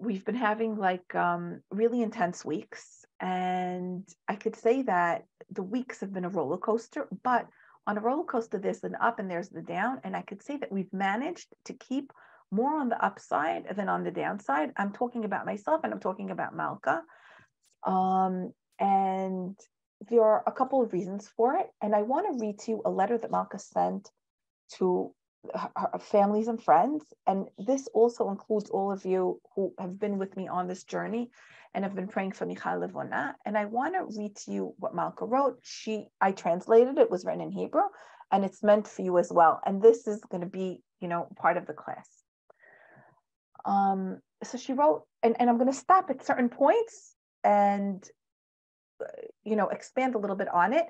we've been having like really intense weeks. And I could say that the weeks have been a roller coaster, but on a roller coaster, there's an up and there's the down. And I could say that we've managed to keep more on the upside than on the downside. I'm talking about myself and I'm talking about Malka. And there are a couple of reasons for it. And I want to read to you a letter that Malka sent to her families and friends. And this also includes all of you who have been with me on this journey and have been praying for Michal Levona. And I want to read to you what Malka wrote. I translated it, was written in Hebrew, and it's meant for you as well. And this is going to be, part of the class. So she wrote, and I'm going to stop at certain points and, expand a little bit on it.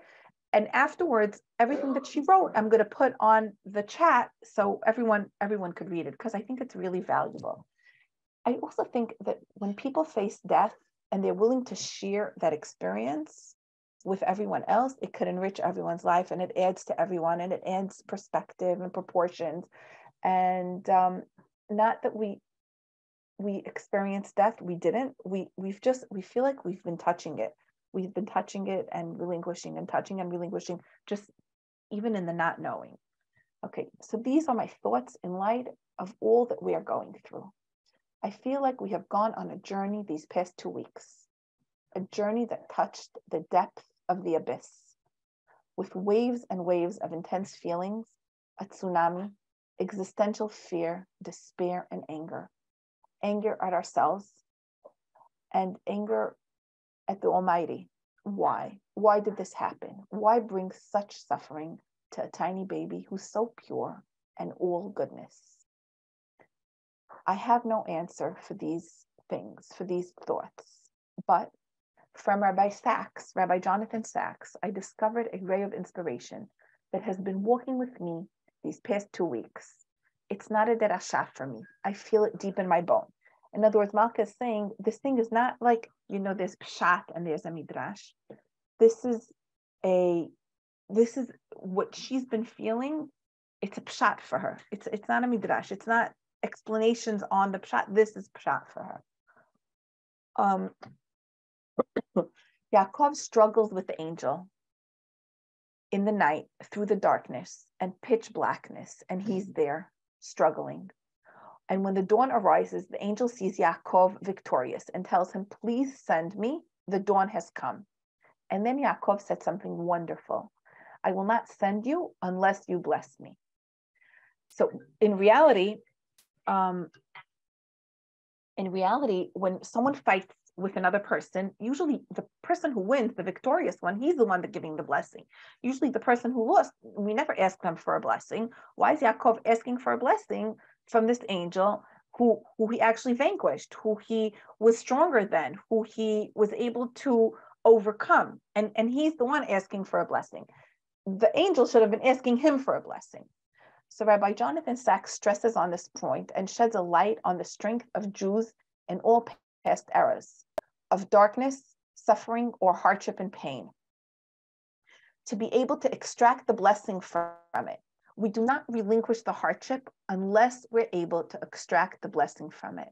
And afterwards, everything that she wrote, I'm going to put on the chat so everyone could read it, because I think it's really valuable. I also think that when people face death and they're willing to share that experience with everyone else, it could enrich everyone's life, and it adds to everyone, and it adds perspective and proportions. And not that we experienced death, we didn't. We feel like we've been touching it. We've been touching it and relinquishing and touching and relinquishing, just even in the not knowing. Okay, so these are my thoughts in light of all that we are going through. I feel like we have gone on a journey these past 2 weeks, a journey that touched the depth of the abyss, with waves and waves of intense feelings, a tsunami, existential fear, despair, and anger. Anger at ourselves and anger at the Almighty. Why? Why did this happen? Why bring such suffering to a tiny baby who's so pure and all goodness? I have no answer for these things, for these thoughts, but from Rabbi Jonathan Sachs, I discovered a ray of inspiration that has been walking with me these past 2 weeks. It's not a derasha for me. I feel it deep in my bone. In other words, Malka is saying this thing is not like, there's pshat and there's a midrash. This is what she's been feeling. It's a pshat for her. It's not a midrash. It's not explanations on the pshat. This is pshat for her. Yaakov struggles with the angel in the night through the darkness and pitch blackness, and he's there struggling. And when the dawn arises, the angel sees Yaakov victorious and tells him, please send me, the dawn has come. And then Yaakov said something wonderful. I will not send you unless you bless me. So in reality, when someone fights with another person, usually the person who wins, the victorious one, he's the one that's giving the blessing. Usually the person who lost, we never ask them for a blessing. Why is Yaakov asking for a blessing from this angel who he actually vanquished, who he was stronger than, who he was able to overcome? And he's the one asking for a blessing. The angel should have been asking him for a blessing. So Rabbi Jonathan Sachs stresses on this point and sheds a light on the strength of Jews in all past eras of darkness, suffering, or hardship and pain, to be able to extract the blessing from it. We do not relinquish the hardship unless we're able to extract the blessing from it.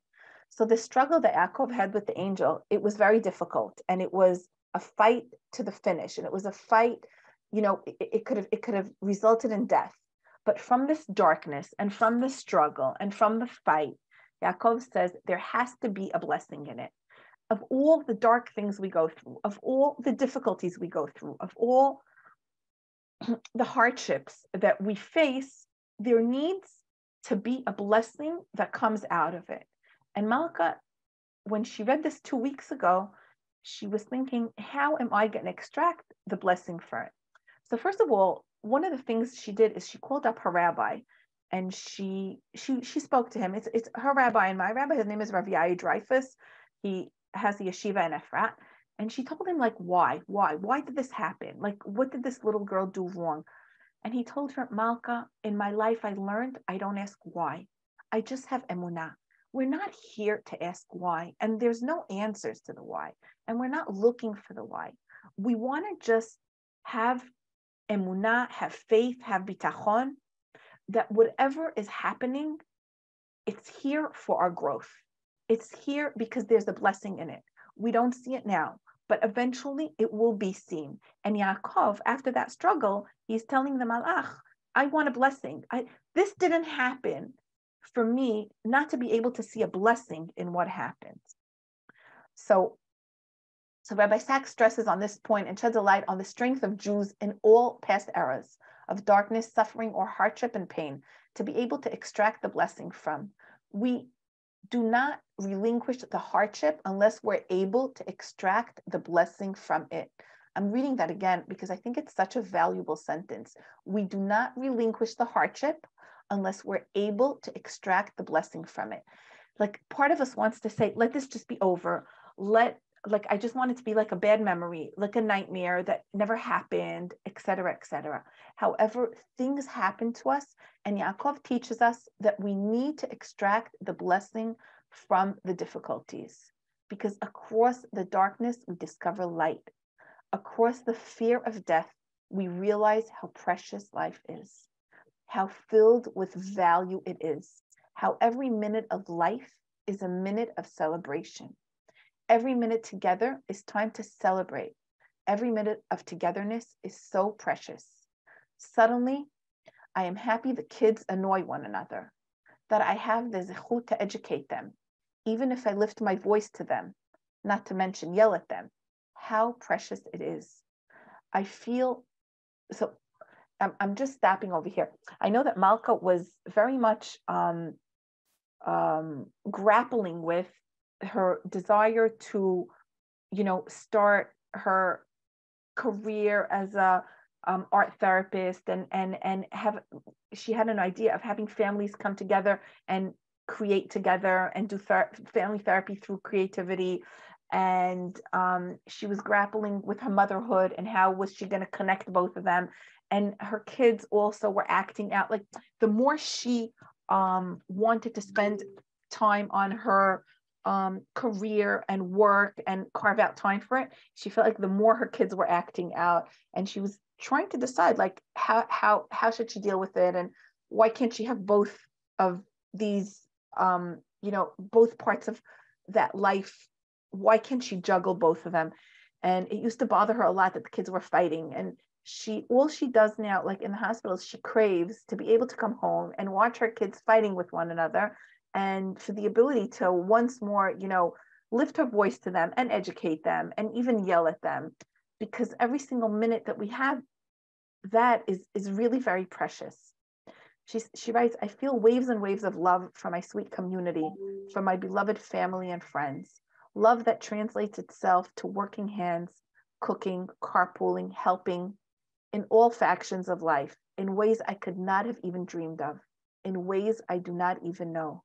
So the struggle that Yaakov had with the angel, it was very difficult, and it was a fight to the finish, and it was a fight, it could have resulted in death. But from this darkness and from the struggle and from the fight, Yaakov says there has to be a blessing in it. Of all the dark things we go through, of all the difficulties we go through, of all the hardships that we face, there needs to be a blessing that comes out of it. And Malka, when she read this 2 weeks ago, she was thinking, how am I going to extract the blessing for it? So first of all, one of the things she did is she called up her rabbi, and she spoke to him. It's her rabbi and my rabbi. His name is Rav Yair Dreyfus. He has the yeshiva in Efrat. And she told him, why did this happen? What did this little girl do wrong? And he told her, Malka, in my life, I learned I don't ask why. I just have emunah. We're not here to ask why. And there's no answers to the why. And we're not looking for the why. We want to just have emunah, have faith, have bitachon, that whatever is happening, it's here for our growth. It's here because there's a blessing in it. We don't see it now, but eventually it will be seen. And Yaakov, after that struggle, he's telling the Malach, I want a blessing. This didn't happen for me not to be able to see a blessing in what happens. So Rabbi Sachs stresses on this point and sheds a light on the strength of Jews in all past eras of darkness, suffering, or hardship and pain to be able to extract the blessing from. We do not relinquish the hardship unless we're able to extract the blessing from it. I'm reading that again because I think it's such a valuable sentence. We do not relinquish the hardship unless we're able to extract the blessing from it. Like part of us wants to say, let this just be over. I just want it to be like a bad memory, like a nightmare that never happened, etc., etc. However, things happen to us, and Yaakov teaches us that we need to extract the blessing from the difficulties, because across the darkness, we discover light. Across the fear of death, we realize how precious life is, how filled with value it is, how every minute of life is a minute of celebration. Every minute together is time to celebrate. Every minute of togetherness is so precious. Suddenly, I am happy the kids annoy one another, that I have the zechut to educate them, even if I lift my voice to them, not to mention yell at them. How precious it is. I feel, so I'm just stopping over here. I know that Malka was very much grappling with her desire to, start her career as a art therapist, and she had an idea of having families come together and create together and do family therapy through creativity. And she was grappling with her motherhood and how was she going to connect both of them. And her kids also were acting out. Like the more she wanted to spend time on her career and work and carve out time for it, she felt like the more her kids were acting out, and she was trying to decide like how should she deal with it, and why can't she have both of these both parts of that life? Why can't she juggle both of them? And it used to bother her a lot that the kids were fighting, and all she does now, like in the hospital, she craves to be able to come home and watch her kids fighting with one another, and for the ability to once more, lift her voice to them and educate them and even yell at them, because every single minute that we have that is really very precious. She writes, I feel waves and waves of love from my sweet community, from my beloved family and friends. Love that translates itself to working hands, cooking, carpooling, helping in all factions of life, in ways I could not have even dreamed of, in ways I do not even know.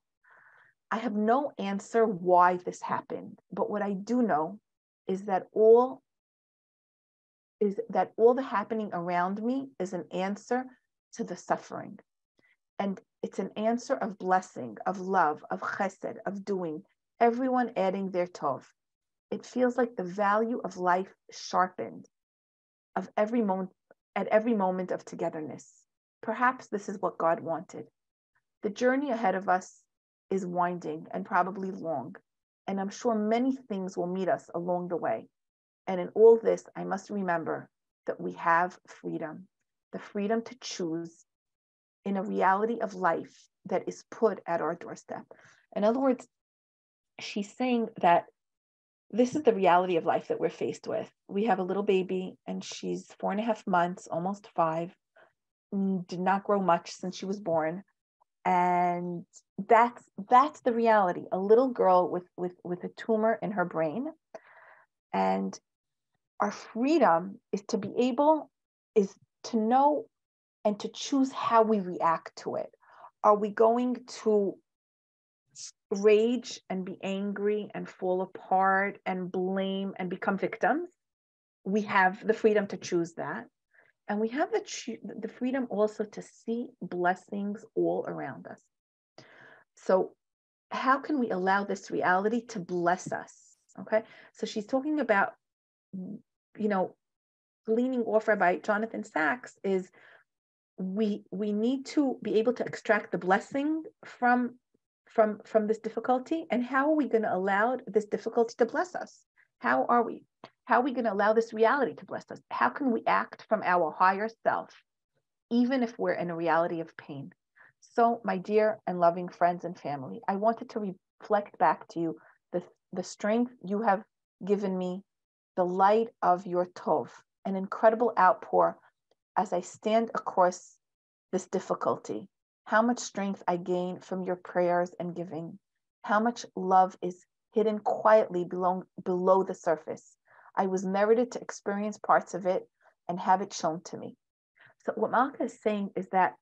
I have no answer why this happened, but what I do know is that all the happening around me is an answer to the suffering. And it's an answer of blessing, of love, of chesed, of doing, everyone adding their tov. It feels like the value of life sharpened at every moment of togetherness. Perhaps this is what God wanted. The journey ahead of us is winding and probably long, and I'm sure many things will meet us along the way. And in all this, I must remember that we have freedom, the freedom to choose in a reality of life that is put at our doorstep. In other words, she's saying that this is the reality of life that we're faced with. We have a little baby, and she's 4.5 months, almost 5, did not grow much since she was born. And that's the reality. A little girl with a tumor in her brain. And our freedom is to know and to choose how we react to it. Are we going to rage and be angry and fall apart and blame and become victims? We have the freedom to choose that. And we have the freedom also to see blessings all around us. So how can we allow this reality to bless us? Okay. So she's talking about, leaning off Rabbi Jonathan Sachs is we need to be able to extract the blessing from from this difficulty, and how are we going to allow this difficulty to bless us? How are we going to allow this reality to bless us? How can we act from our higher self, even if we're in a reality of pain? So, my dear and loving friends and family, I wanted to reflect back to you the strength you have given me, the light of your tov, an incredible outpour as I stand across this difficulty. How much strength I gain from your prayers and giving. How much love is hidden quietly below the surface. I was merited to experience parts of it and have it shown to me. So what Malka is saying is that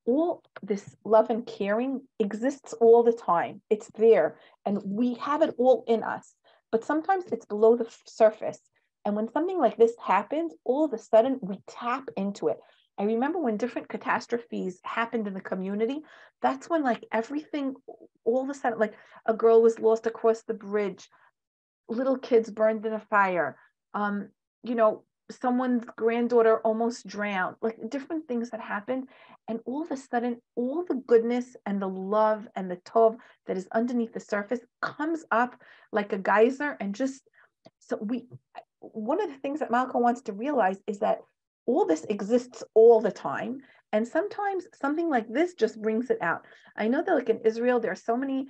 all this love and caring exists all the time. It's there, and we have it all in us. But sometimes it's below the surface. And when something like this happens, all of a sudden we tap into it. I remember when different catastrophes happened in the community, that's when like everything, all of a sudden, like a girl was lost across the bridge, little kids burned in a fire, someone's granddaughter almost drowned, like different things that happened. And all of a sudden, all the goodness and the love and the tov that is underneath the surface comes up like a geyser. And one of the things that Malcolm wants to realize is that all this exists all the time. And sometimes something like this just brings it out. I know that like in Israel, there are so many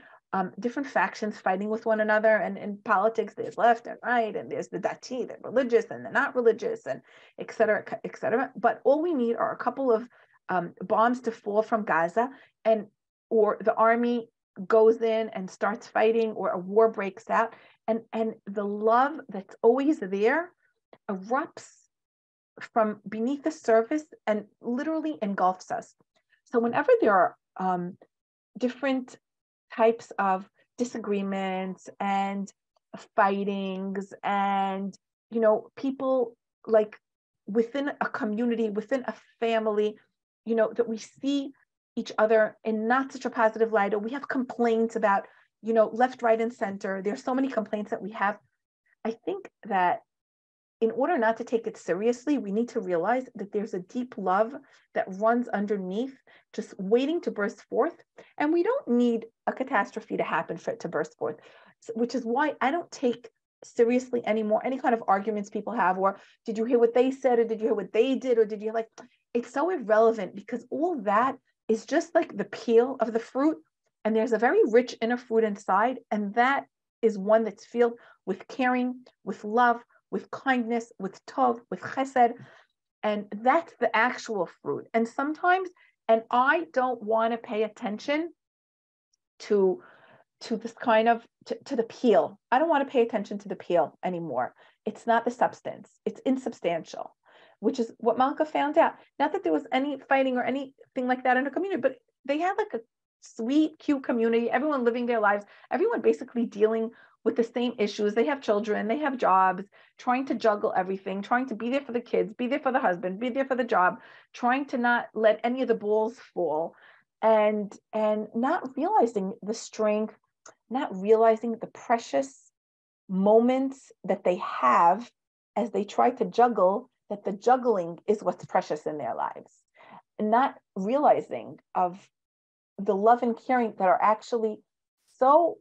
different factions fighting with one another, and in politics there's left and right, and there's the dati, the religious and the not religious, and et cetera, et cetera. But all we need are a couple of bombs to fall from Gaza, or the army goes in and starts fighting, or a war breaks out, and the love that's always there erupts from beneath the surface and literally engulfs us. So whenever there are different types of disagreements and fightings, and people like within a community, within a family, that we see each other in not such a positive light, or we have complaints about left, right, and center. There's so many complaints that we have. I think that in order not to take it seriously, we need to realize that there's a deep love that runs underneath, just waiting to burst forth. And we don't need a catastrophe to happen for it to burst forth, which is why I don't take seriously anymore any kind of arguments people have, or did you hear what they said, or did you hear what they did, or did you it's so irrelevant, because all that is just like the peel of the fruit, and there's a very rich inner fruit inside, and that is one that's filled with caring, with love, with kindness, with tov, with chesed, and that's the actual fruit. And sometimes, and I don't want to pay attention to this kind of, to the peel. I don't want to pay attention to the peel anymore. It's not the substance. It's insubstantial, which is what Malka found out. Not that there was any fighting or anything like that in her community, but they had like a sweet, cute community, everyone living their lives, everyone basically dealing with the same issues. They have children, they have jobs, trying to juggle everything, trying to be there for the kids, be there for the husband, be there for the job, trying to not let any of the balls fall, and not realizing the strength, not realizing the precious moments that they have as they try to juggle, that the juggling is what's precious in their lives, and not realizing of the love and caring that are actually so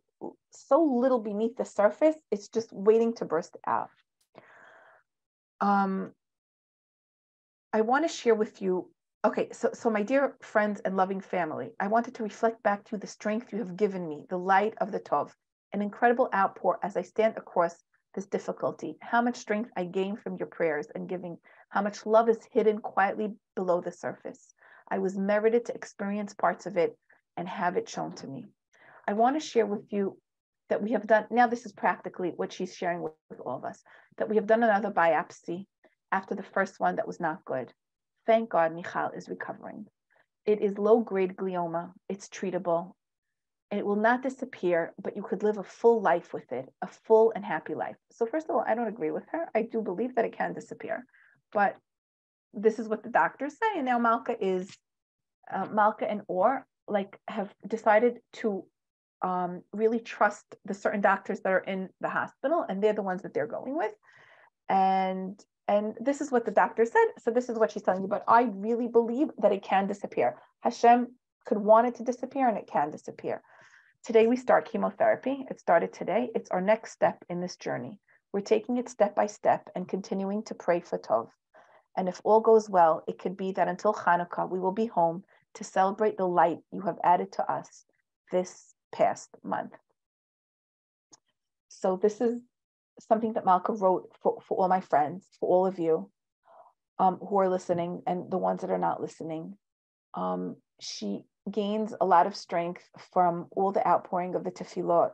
little beneath the surface. It's just waiting to burst out. I want to share with you, okay, so my dear friends and loving family, I wanted to reflect back to you the strength you have given me, the light of the tov, an incredible outpour as I stand across this difficulty, how much strength I gain from your prayers and giving, how much love is hidden quietly below the surface. I was merited to experience parts of it and have it shown to me. I want to share with you that we have done, now this is practically what she's sharing with all of us, that we have done another biopsy after the first one that was not good. Thank God Michal is recovering. It is low-grade glioma. It's treatable. And it will not disappear, but you could live a full life with it, a full and happy life. So first of all, I don't agree with her. I do believe that it can disappear. But this is what the doctors say. And now Malka and Or have decided to really trust the certain doctors that are in the hospital, and they're the ones that they're going with. And this is what the doctor said. So this is what she's telling you. But I really believe that it can disappear. Hashem could want it to disappear, and it can disappear. Today we start chemotherapy. It started today. It's our next step in this journey. We're taking it step by step and continuing to pray for Tov. And if all goes well, it could be that until Hanukkah, we will be home to celebrate the light you have added to us this past month. So this is something that Malka wrote for all my friends, for all of you who are listening and the ones that are not listening. She gains a lot of strength from all the outpouring of the tefillot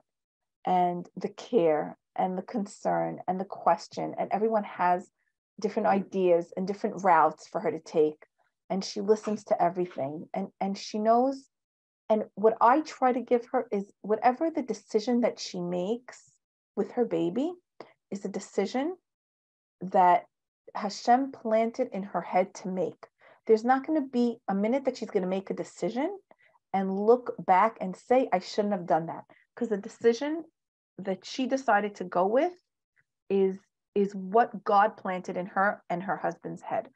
and the care and the concern and the question, and everyone has different ideas and different routes for her to take, and she listens to everything, and she knows. And what I try to give her is whatever the decision that she makes with her baby is a decision that Hashem planted in her head to make. There's not going to be a minute that she's going to make a decision and look back and say, I shouldn't have done that. Because the decision that she decided to go with is what God planted in her and her husband's head.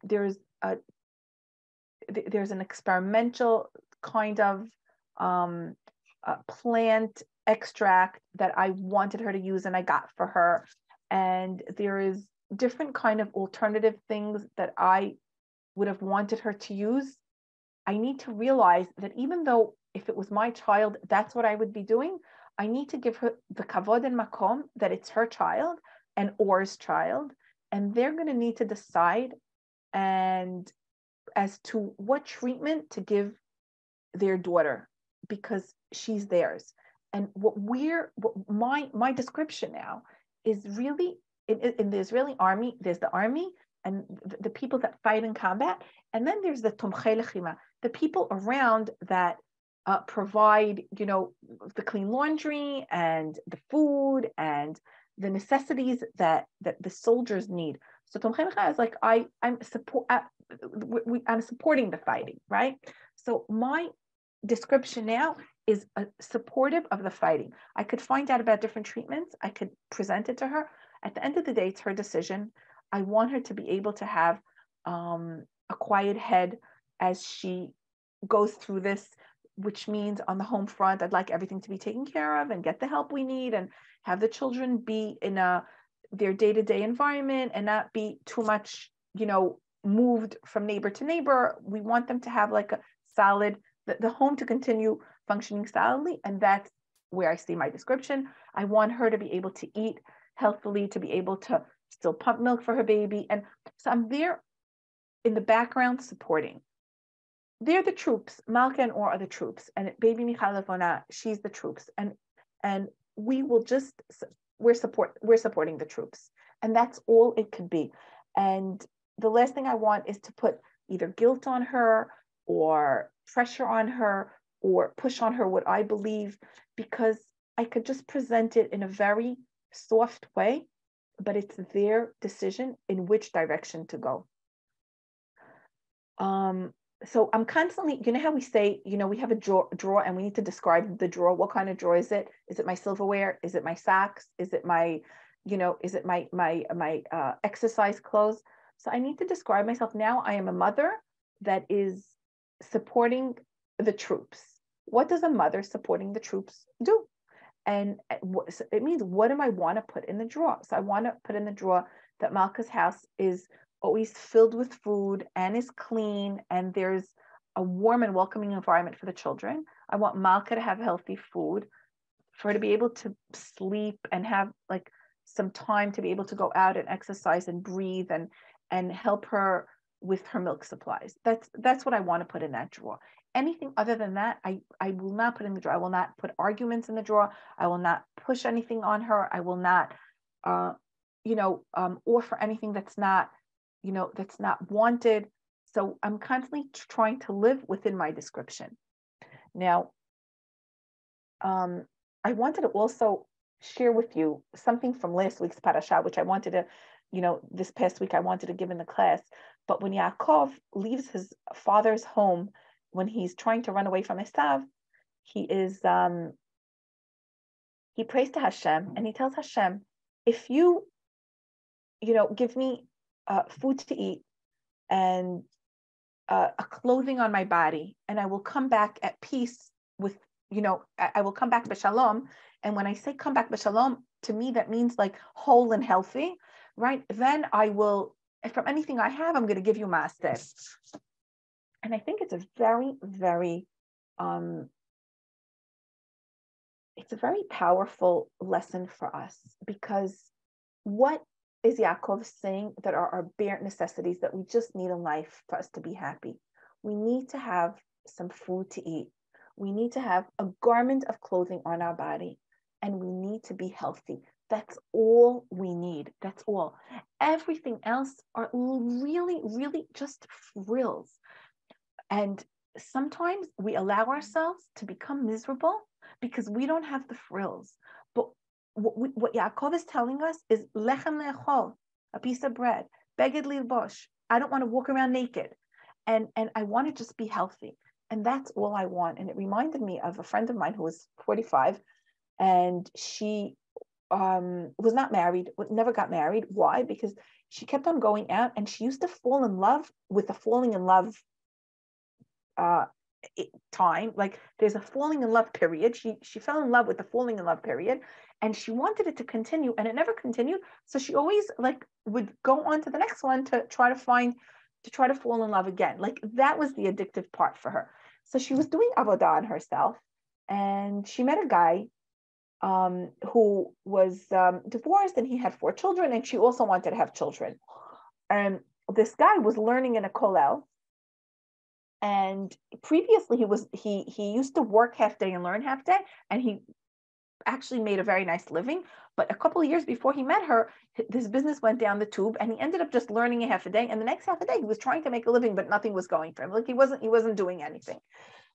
There's an experimental kind of plant extract that I wanted her to use and I got for her. And there is different kind of alternative things that I would have wanted her to use. I need to realize that even though if it was my child, that's what I would be doing, I need to give her the kavod and makom that it's her child and Or's child, and they're going to need to decide and as to what treatment to give their daughter because she's theirs. And my description now is really in the Israeli army, there's the army and the people that fight in combat, and then there's the tomchei lechima, the people around that provide, the clean laundry and the food and the necessities that the soldiers need. So tomchei lechima is like I'm supporting the fighting, right? So my description now is supportive of the fighting. I could find out about different treatments. I could present it to her. At the end of the day, it's her decision. I want her to be able to have a quiet head as she goes through this, which means on the home front, I'd like everything to be taken care of and get the help we need and have the children be in their day-to-day environment and not be too much, moved from neighbor to neighbor. We want them to have like a solid, the home to continue functioning solidly. And that's where I see my description. I want her to be able to eat healthily, to be able to still pump milk for her baby. And so I'm there in the background supporting. They're the troops. Malka and Or are the troops. And baby Michal Levona, she's the troops. And we're supporting the troops. And that's all it could be. And the last thing I want is to put either guilt on her or pressure on her or push on her what I believe, because I could just present it in a very soft way, but it's their decision in which direction to go. So I'm constantly, how we say, we have a drawer and we need to describe the drawer. What kind of drawer is it? Is it my silverware? Is it my socks? Is it my, is it my exercise clothes? So I need to describe myself. Now I am a mother that is supporting the troops. What does a mother supporting the troops do? And it means, what do I want to put in the drawer? So I want to put in the drawer that Malka's house is always filled with food and is clean, and there's a warm and welcoming environment for the children. I want Malka to have healthy food, for her to be able to sleep and have like some time to be able to go out and exercise and breathe and help her with her milk supplies. That's what I want to put in that drawer. Anything other than that, I will not put in the drawer. I will not put arguments in the drawer. I will not push anything on her. I will not, offer anything that's not wanted. So I'm constantly trying to live within my description. Now, I wanted to also share with you something from last week's Parashat, which I wanted to, this past week I wanted to give in the class. But when Yaakov leaves his father's home, when he's trying to run away from Esav, he prays to Hashem and he tells Hashem, if you, give me food to eat and a clothing on my body, and I will come back at peace with I will come back b'shalom. And when I say come back b'shalom, to me, that means like whole and healthy, right? Then I will, from anything I have, I'm going to give you maaser. And I think it's a very, very, it's a very powerful lesson for us, because what is Yaakov saying that are our bare necessities that we just need in life for us to be happy? We need to have some food to eat. We need to have a garment of clothing on our body, and we need to be healthy. That's all we need. That's all. Everything else are really, really just frills. And sometimes we allow ourselves to become miserable because we don't have the frills. But what Yaakov is telling us is lechem le'echol, a piece of bread, beged lilbosh. I don't want to walk around naked, and I want to just be healthy, and that's all I want. And it reminded me of a friend of mine who was 45, and she was not married, never got married. Why? Because she kept on going out, and she used to fall in love with the falling in love time. Like there's a falling in love period. She fell in love with the falling in love period, and she wanted it to continue, and it never continued. So she always like would go on to the next one to try to fall in love again. Like that was the addictive part for her. So she was doing avodah on herself, and she met a guy who was divorced, and he had 4 children, and she also wanted to have children. And this guy was learning in a kollel. And previously he used to work half day and learn half day, and he actually made a very nice living. But a couple of years before he met her, his business went down the tube, and he ended up just learning a half a day. And the next half a day, he was trying to make a living, but nothing was going for him. Like he wasn't doing anything.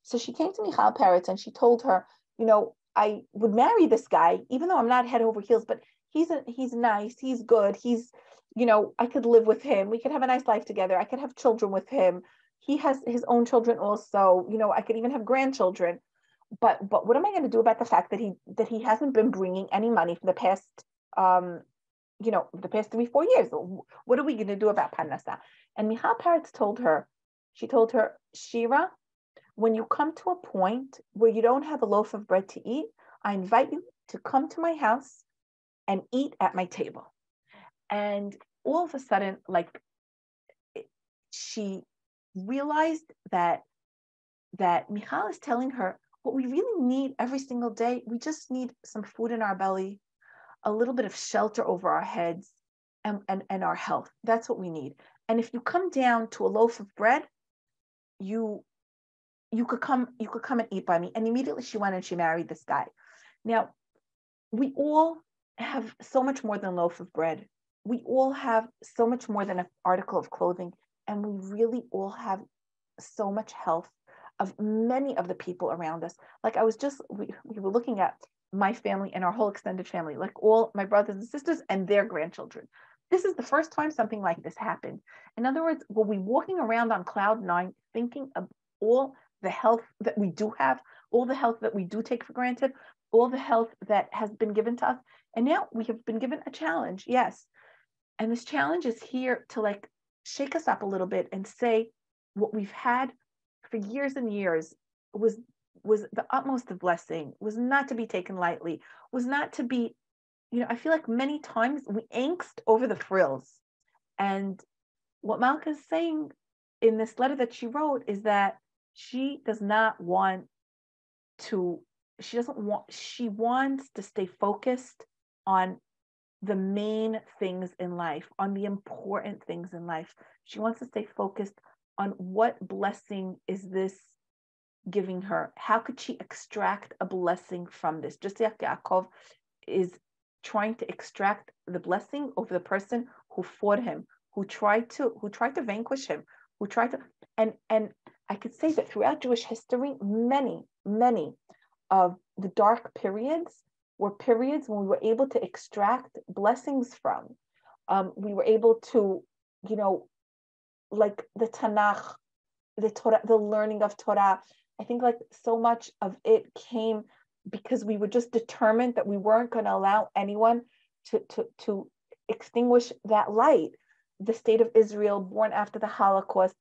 So she came to Michal Peretz, and she told her, I would marry this guy, even though I'm not head over heels, but he's nice, he's good, I could live with him. We could have a nice life together. I could have children with him. He has his own children also. I could even have grandchildren. But what am I going to do about the fact that he hasn't been bringing any money for the past the past 3-4 years? What are we going to do about Parnasa? And Michal Peretz told her, Shira, when you come to a point where you don't have a loaf of bread to eat, I invite you to come to my house and eat at my table. And all of a sudden, like she realized that Michal is telling her what we really need every single day. We just need some food in our belly, a little bit of shelter over our heads, and our health. That's what we need. And if you come down to a loaf of bread, you could come and eat by me. And immediately she went and she married this guy. Now, we all have so much more than a loaf of bread. We all have so much more than an article of clothing. And we really all have so much health of many of the people around us. Like we were looking at my family and our whole extended family, like all my brothers and sisters and their grandchildren. This is the first time something like this happened. In other words, were we walking around on cloud 9 thinking of all the health that we do have, all the health that we do take for granted, all the health that has been given to us? And now we have been given a challenge, yes. And this challenge is here to like shake us up a little bit and say what we've had for years and years was the utmost of blessing, was not to be taken lightly, was not to be, I feel like many times we angst over the frills. And what Malka is saying in this letter that she wrote is that she wants to stay focused on the main things in life, on the important things in life. She wants to stay focused on what blessing is this giving her. How could she extract a blessing from this? Just like Yaakov is trying to extract the blessing over the person who fought him, who tried to vanquish him, and I could say that throughout Jewish history, many of the dark periods were periods when we were able to extract blessings from. We were able to, like the Tanakh, the Torah, the learning of Torah. I think like so much of it came because we were just determined that we weren't going to allow anyone to extinguish that light. The state of Israel born after the Holocaust.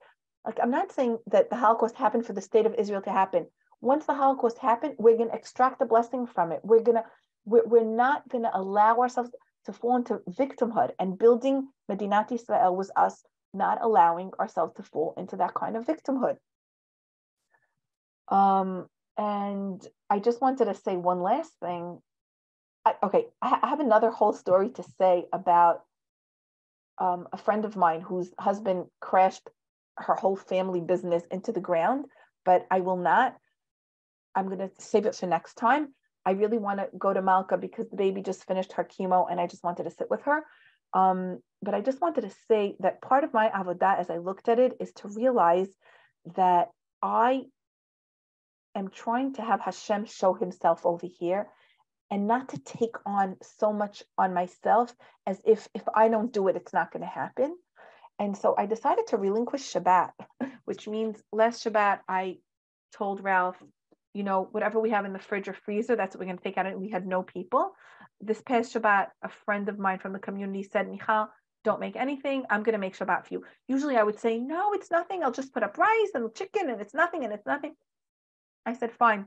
Like, I'm not saying that the Holocaust happened for the state of Israel to happen. once the Holocaust happened, we're going to extract the blessing from it. We're not going to allow ourselves to fall into victimhood. And building Medinat Israel was us not allowing ourselves to fall into that kind of victimhood. And I just wanted to say one last thing. I have another whole story to say about a friend of mine whose husband crashed her whole family business into the ground, but I will not. I'm going to save it for next time. I really want to go to Malka because the baby just finished her chemo and I just wanted to sit with her. But I just wanted to say that part of my avodah as I looked at it is to realize that I am trying to have Hashem show himself over here and not to take on so much on myself as if I don't do it, it's not going to happen. And so I decided to relinquish Shabbat, which means last Shabbat, I told Ralph, whatever we have in the fridge or freezer, that's what we're going to take out. And we had no people. This past Shabbat, a friend of mine from the community said, Michal, don't make anything. I'm going to make Shabbat for you. Usually I would say, no, it's nothing. I'll just put up rice and chicken and it's nothing and it's nothing. I said, fine.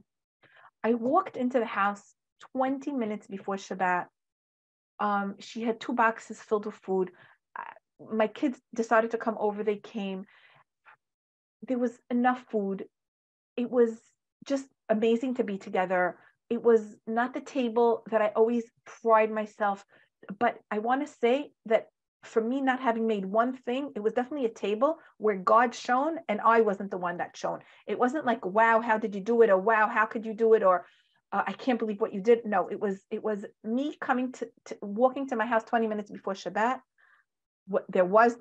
I walked into the house 20 minutes before Shabbat. She had 2 boxes filled with food. My kids decided to come over. They came. There was enough food. It was just amazing to be together. It was not the table that I always pride myself, but I want to say that for me, not having made one thing, it was definitely a table where God shone and I wasn't the one that shone. It wasn't like, wow, how did you do it? Or wow, how could you do it? Or I can't believe what you did. No, it was me coming to walking to my house 20 minutes before Shabbat. What there was,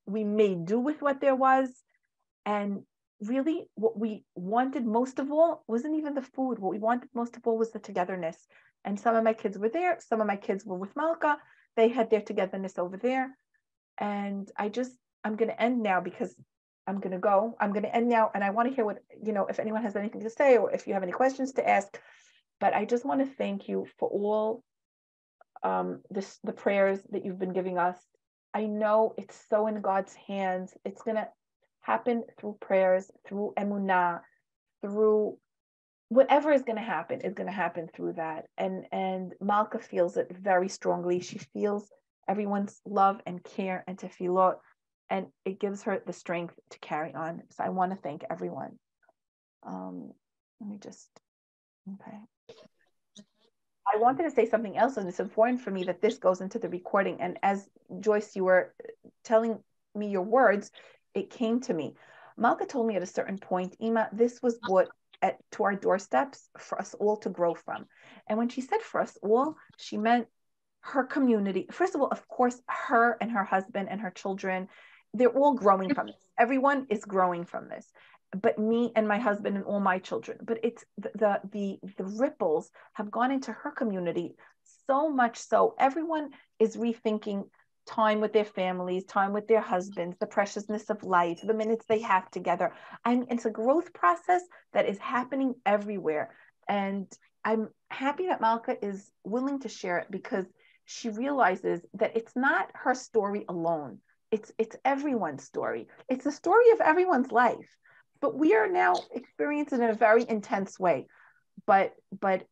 we made do with what there was. And really what we wanted most of all wasn't even the food. What we wanted most of all was the togetherness. And some of my kids were there. Some of my kids were with Malka. They had their togetherness over there. And I'm going to end now because I'm going to go. I'm going to end now. And I want to hear what, if anyone has anything to say or if you have any questions to ask. But I just want to thank you for all the prayers that you've been giving us. I know it's so in God's hands. It's going to happen through prayers, through emunah, through whatever is going to happen through that. And Malka feels it very strongly. She feels everyone's love and care and tefillot, and it gives her the strength to carry on. So I want to thank everyone. Okay. I wanted to say something else, and it's important for me that this goes into the recording. And as Joyce, you were telling me your words, it came to me. Malka told me at a certain point, Ima, this was brought to our doorsteps for us all to grow from. And when she said for us all, she meant her community. First of all, of course, her and her husband and her children, they're all growing from this. Everyone is growing from this. But me and my husband and all my children. But it's the ripples have gone into her community so much so. Everyone is rethinking time with their families, time with their husbands, the preciousness of life, the minutes they have together. It's a growth process that is happening everywhere. And I'm happy that Malka is willing to share it because she realizes that it's not her story alone. It's everyone's story. It's the story of everyone's life. But we are now experiencing it in a very intense way. But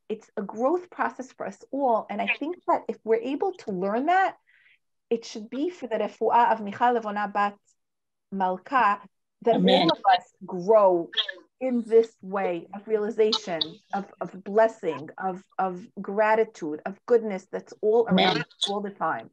it's a growth process for us all. And I think that if we're able to learn that, it should be for the refuah of Michal Levona Bat Malka, that Amen. All of us grow in this way of realization, of blessing, of gratitude, of goodness that's all around us all the time.